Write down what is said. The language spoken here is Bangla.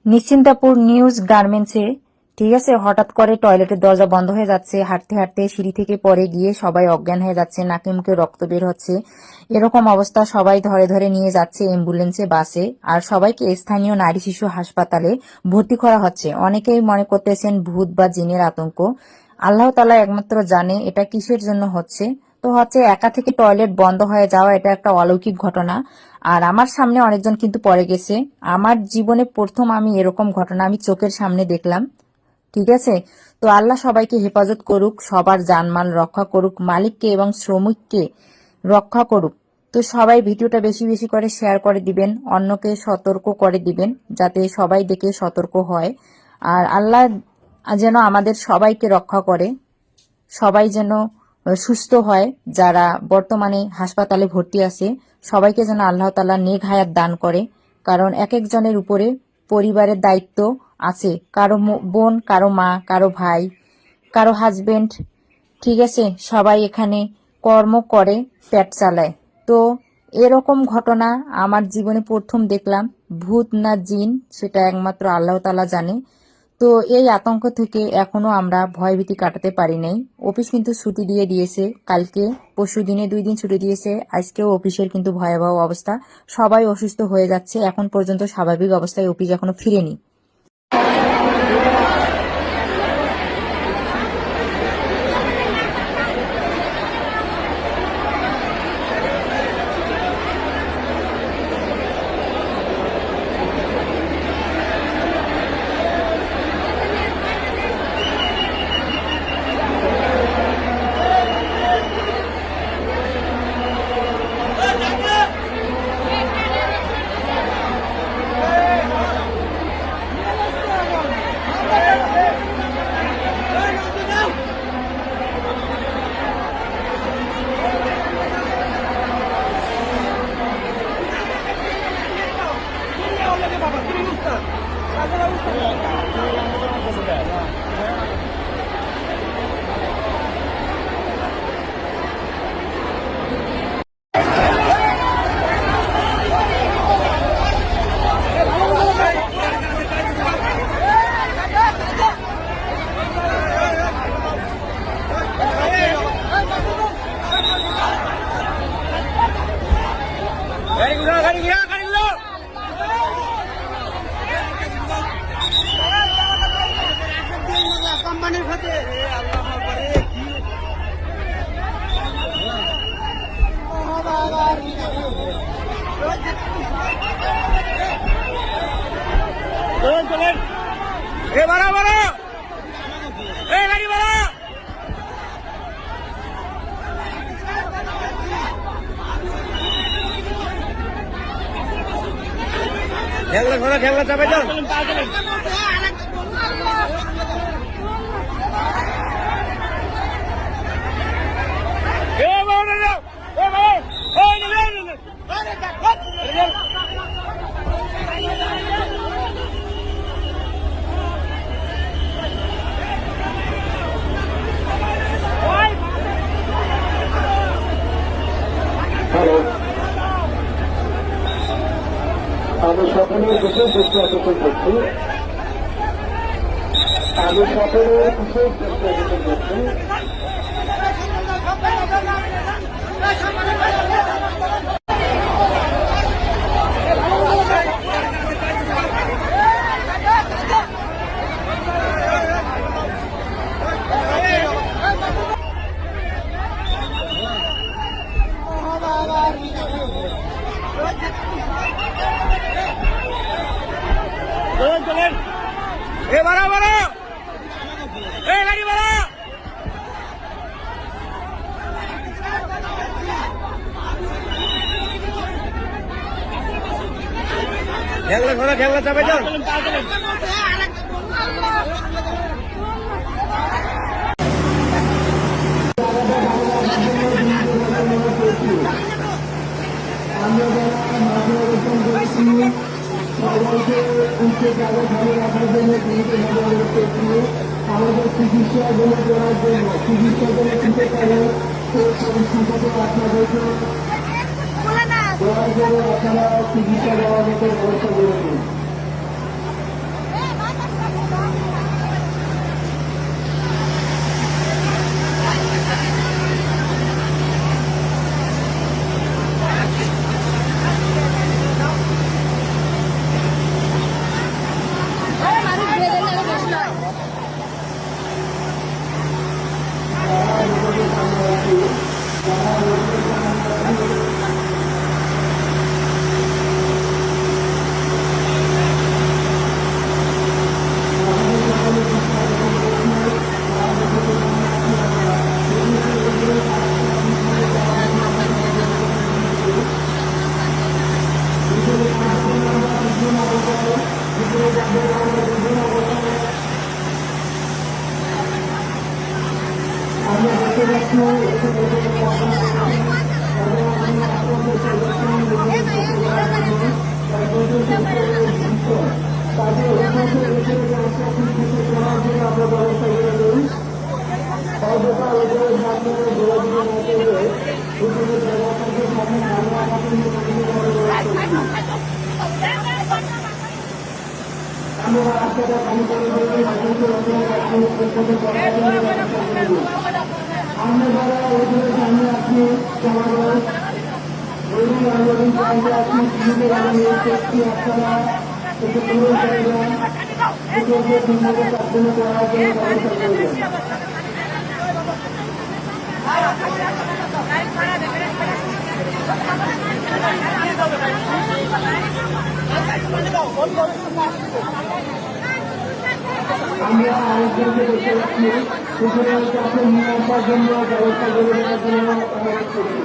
নিশ্চিন্তাপুর নিউজ গার্মেন্টসে ঠিক আছে, হঠাৎ করে টয়লেটের দরজা বন্ধ হয়ে যাচ্ছে, হাঁটতে হাঁটতে সিঁড়ি থেকে পড়ে গিয়ে সবাই অজ্ঞান হয়ে যাচ্ছে, নাকে মুখে রক্ত বের হচ্ছে। এরকম অবস্থা, সবাই ধরে ধরে নিয়ে যাচ্ছে অ্যাম্বুলেন্সে, বাসে, আর সবাইকে স্থানীয় নারী শিশু হাসপাতালে ভর্তি করা হচ্ছে। অনেকেই মনে করতেছেন ভূত বা জিনের আতঙ্ক। আল্লাহ তাআলা একমাত্র জানে এটা কিসের জন্য হচ্ছে। তো হচ্ছে একা থেকে টয়লেট বন্ধ হয়ে যাওয়া, এটা একটা অলৌকিক ঘটনা। আর আমার সামনে অনেকজন কিন্তু পড়ে গেছে। আমার জীবনে প্রথম আমি এরকম ঘটনা আমি চোখের সামনে দেখলাম। ঠিক আছে, তো আল্লাহ সবাইকে হেফাজত করুক, সবার জানমাল রক্ষা করুক, মালিককে এবং শ্রমিককে রক্ষা করুক। তো সবাই ভিডিওটা বেশি বেশি করে শেয়ার করে দিবেন, অন্যকে সতর্ক করে দিবেন, যাতে সবাই দেখে সতর্ক হয়। আর আল্লাহ যেন আমাদের সবাইকে রক্ষা করে, সবাই যেন সুস্থ হয়। যারা বর্তমানে হাসপাতালে ভর্তি আছে সবাইকে যেন আল্লাহ তাআলা নেক হায়াত দান করে। কারণ এক একজনের উপরে পরিবারের দায়িত্ব আছে, কারো বোন, কারো মা, কারো ভাই, কারো হাজবেন্ড। ঠিক আছে, সবাই এখানে কর্ম করে, পেট চালায়। তো এরকম ঘটনা আমার জীবনে প্রথম দেখলাম। ভূত না জিন সেটা একমাত্র আল্লাহ তাআলা জানে। তো এই আতঙ্ক থেকে এখনো আমরা ভয়ভীতি কাটাতে পারি নাই। অফিস কিন্তু ছুটি দিয়ে দিয়েছে, কালকে পরশু দিনে 2 দিন ছুটি দিয়েছে, আজকেও অফিসের কিন্তু ভয়াবহ অবস্থা। সবাই অসুস্থ হয়ে যাচ্ছে, এখন পর্যন্ত স্বাভাবিক অবস্থায় অফিস এখনো ফিরেনি। খেলা চাপে যান। আমি সকলের বিশেষ দৃষ্টি আকর্ষণ করছি, আমি সকলের বিশেষ দৃষ্টি আকর্ষণ করছি। খেলা চাপে যান। সবাইকে উঠে যাবে ভালো রাখার জন্য আমাদের চিকিৎসা গুলো করার জন্য চিকিৎসা গুলো দিতে পারে সেই সংস্থাকে আপনাদেরকে দয়া করে আপনারা চিকিৎসা দেওয়ার মতো ব্যবস্থা করে দিন। আমরা দেখতে পাচ্ছি তাদের উন্নতি করার জন্য আমরা ব্যবস্থা করে দিই সর্বদা ওদের সামনে যোগাযোগ না করে উপরে ব্যবস্থাকে সামনে আমরা আমরা রাস্তাটা খালি করে দিই আমরা যারা ওদের সামনে আপনি সমাবেশ ওই আন্দোলন চাইলে আপনি সুবিধে করছি আপনারা একটু দূরে করবেন এদেরকে ঠিকভাবে কাজগুলো করার জন্য ব্যবস্থা করবেন আমরা আরেকজনকে দেখতে পাচ্ছি সেখানে কাছে নিয়ে আসার জন্য ব্যবস্থা করে দেওয়ার জন্য অনুরোধ করছি